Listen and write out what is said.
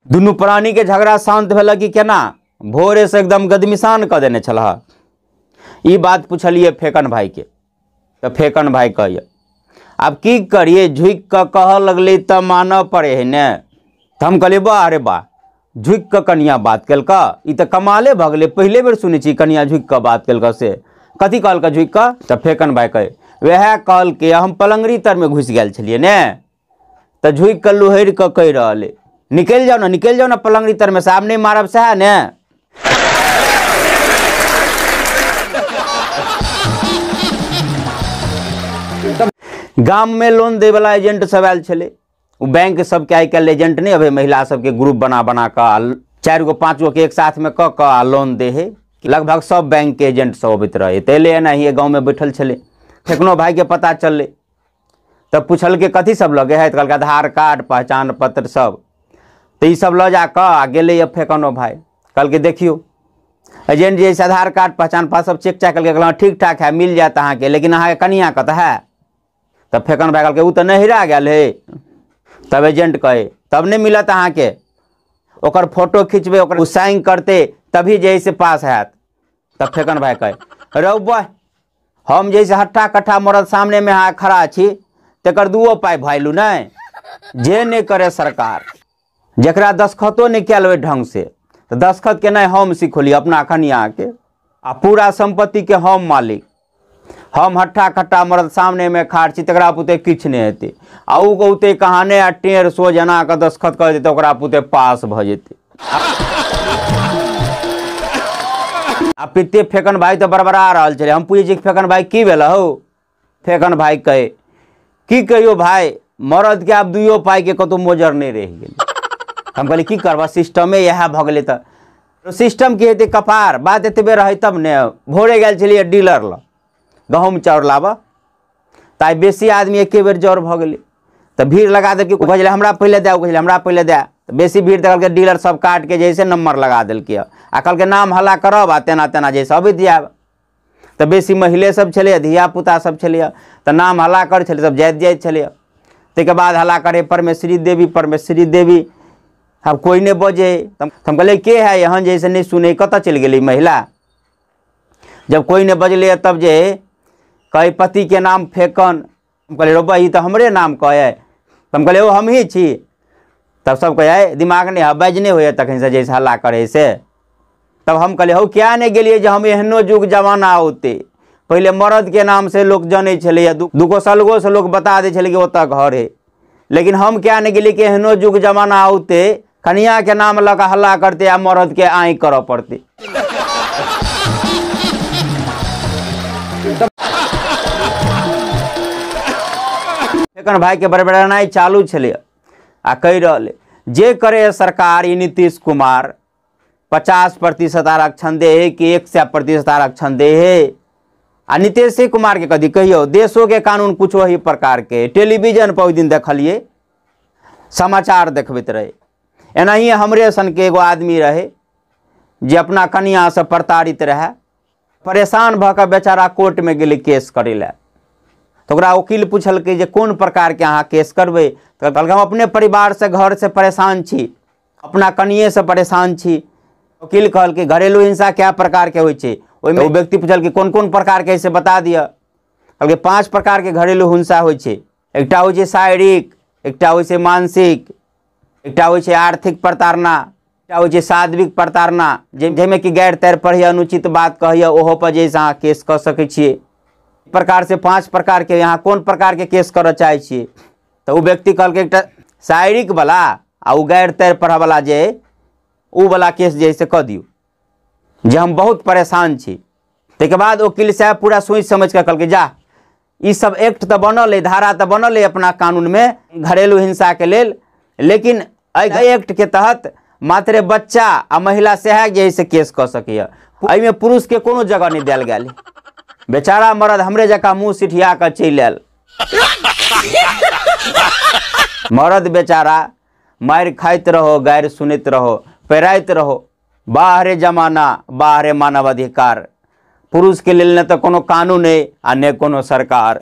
दुनू प्राणी के झगड़ा शांत भेल कि केना? भोरे से एकदम गदमिसान क देने छल। ई बात पूछलिए फेकन भाई के, तो फेकन भाई कहिए अब की करिए, झुक कर कह लगले तब मानव पड़े है ने। तो हम कहलिए वाह अरे वाह, झुक कर कनिया बात कल ई तो कमाले भगले, पहले बेर सुने छी कनिया झुक कर बात कल से। कथी कहल का झुक कर? तो फेकन भाई कहे वह कहल के हम पलंगरी तर में घुस गए छलिए ने, तो झुक कर लुहर कर कह रहे निकल जाओ ना पलंगरी तर में से, आप नहीं मारब सह ने। गाम में लोन दे वाला एजेंट सब आयल छले, वो बैंक सबके आई कल एजेंट नहीं अभी महिला सबके ग्रुप बना कर 4 गो 5 गो के एक साथ में क लोन दे है। लगभग सब बैंक के एजेंट सब अबित रहे, तेले ना ही गाँव में बैठल छले। फेकनो भाई के पता चलले, तब पूछल के कथी सब लगे है? तो कहल आधार कार्ड पहचान पत्र सब। तो ये सब ल जा कर गेले फेकनो भाई, कल के देखियो एजेंट जैसे आधार कार्ड पहचान पत्र सब चेक चाक करके ठीक ठाक है मिल जाता अहाँ के, लेकिन अहाँ के कनिया कत है? तब फेकन भाई कहल वो तो नहिरा गया है। तब एजेंट कहे तब नहीं मिलत अहाँ के, ओकर फोटो खींचबे ओकर साइन करते तभी जैसे पास हैत। तब फेकन भाई कहे रौ बह हम जैसे हट्ठा कट्ठा मरद सामने में अहाँ खड़ा छी, तकर 2 पाई भैलू नहीं, जे नहीं करे सरकार, जकरा दस्खतो नहीं कल हुए ढंग से, तो दस्खत के नहीं हम सिखोली अपना कनिया के, आ पूरा संपत्ति के हम मालिक। हम हट्ठा कट्ठा मरद सामने में खाड़ छी, तकरा पुते किछ नहीं हेते, आ उ कहते कहाने आ टेढ़ सो जना के दस्खत कर देते, ओकरा पुते पास भ जेते। आ पिते फेकन भाई तो बरबरा रहल छले। हम पूछे फेकन भाई की भेल हो? फेकन भाई कहे की कहियो भाई, मरद के आब 2 पाई के कतौ मोजर नहीं रह गेल। हम कहली की करबा, सिस्टमे यह भ गेलै। तो सिस्टम की हेतै कपार, बात एतबे रहे तब ने। भोरे गेल छलिए डीलर ल गहूम चाउर लाबऽ, ताई बेसी आदमी एके बेर जड़ भ गेलै, तो भीड़ लगा देलकै। कहले हमरा पहले दे, कहले हमरा पहले दे, तो बेसी भीड़ देखल के डीलर सब काट के जैसे नंबर लगा देलकै आ कहलकै नाम हल्ला करब आ तेना तेना जैसे अबैत जायब। तो बेसी महिले सब छलै, धिया पुता सब छलै, तो नाम हल्ला कर छलै, सब जाइत छलै। ताहिके बाद हल्ला करे परमेश्वरी देवी परमेश्वरी देवी, अब कोई नहीं बजे। हम कहले के है यहाँ जैसे नहीं सुने, कत चल गई महिला? जब कोई नहीं बजले तब जे कहे पति के नाम फेकन। हम कहले रो भाई तो हमरे नाम कहे। हम कहले हम ही छी। तब सब कहे दिमाग नहीं है, बजने हुए तखन से जैसे हल्ला करे से। तब हम कहले हो क्या नहीं गेलिए जे हम एहनो युग जमाना होते, पहले मर्द के नाम से लोग जाने छले, 2 सालगो से लोग बता दे छले कि ओतऽ घर है। लेकिन हम क्या नहीं गेलिए कि एहनो युग जमाना होते कनिया के नाम लगा हल्ला करते या मर्द के आई कर पड़ते। फेकन भाई के बड़बड़ाई चालू छले आ कह रहे जे करे सरकार ई नीतीश कुमार 50% आरक्षण दे है कि 100% आरक्षण दे है। आ नीतीश कुमार के कदी कहियो देशों के कानून कुछ वही प्रकार के। टेलीविजन पर दिन देखलिए समाचार देखबैत रहे, एनाही हमरे सन के एगो आदमी रहे जे अपना कनिया से प्रताड़ित रहे, परेशान भऽ बेचारा कोर्ट में गेले केस करे ला। तो ओकरा वकील पूछलकै जे कोन प्रकार के अहाँ केस करबै? तो कहलकै हम अपने परिवार से घर से परेशान छी, अपना कनिए से परेशान छी। वकील कहलकै घरेलू हिंसा क्या प्रकार के होइ छै? ओहिमे व्यक्ति पूछल कि कौन कौन प्रकार के, ऐसे बता दिया। कहलकै 5 प्रकार के घरेलू हिंसा होइ छै। एकटा होइ छै शारीरिक, एकटा होइ छै मानसिक, एकटा होइ छै आर्थिक प्रताड़ना, एकटा होइ छै सात्विक प्रताड़ना, जाहिमे कि गैर तैर पढ़िए अनुचित बात कहिए ओहो पर जैसे अहाँ केस कऽ सकै छियै। प्रकार से 5 प्रकार के यहाँ कोन प्रकार के केस करऽ चाहे छियै? तो वो व्यक्ति कहलकै एकटा शारीरिक वाला आ उ गैर तैर पढ़ा वाला जे उ वाला केस जैसे कऽ दियौ, जे हम बहुत परेशान छी। ताहिके बाद वकील साहब पूरा सोच समझ के कहलकै जा ई सब एक्ट तो बनल है, धारा तो बनल है अपना कानून में घरेलू हिंसा के लेल, लेकिन एक्ट के तहत मात्र बच्चा आ महिला सहायक जैसे केस कऽ सकैए। एहिमे पुरुष के कोनो जगह नहीं देल गेल। बेचारा मर्द हमरे जका मुँह सिठिया कर चलि आयल। मर्द बेचारा मारि खाइत रहो, गारि सुनैत रहो, पेराइत रहो। बाहरे जमाना बाहरे मानव अधिकार, पुरुष के लेल न तो कोनो कानून है आ न कोनो सरकार।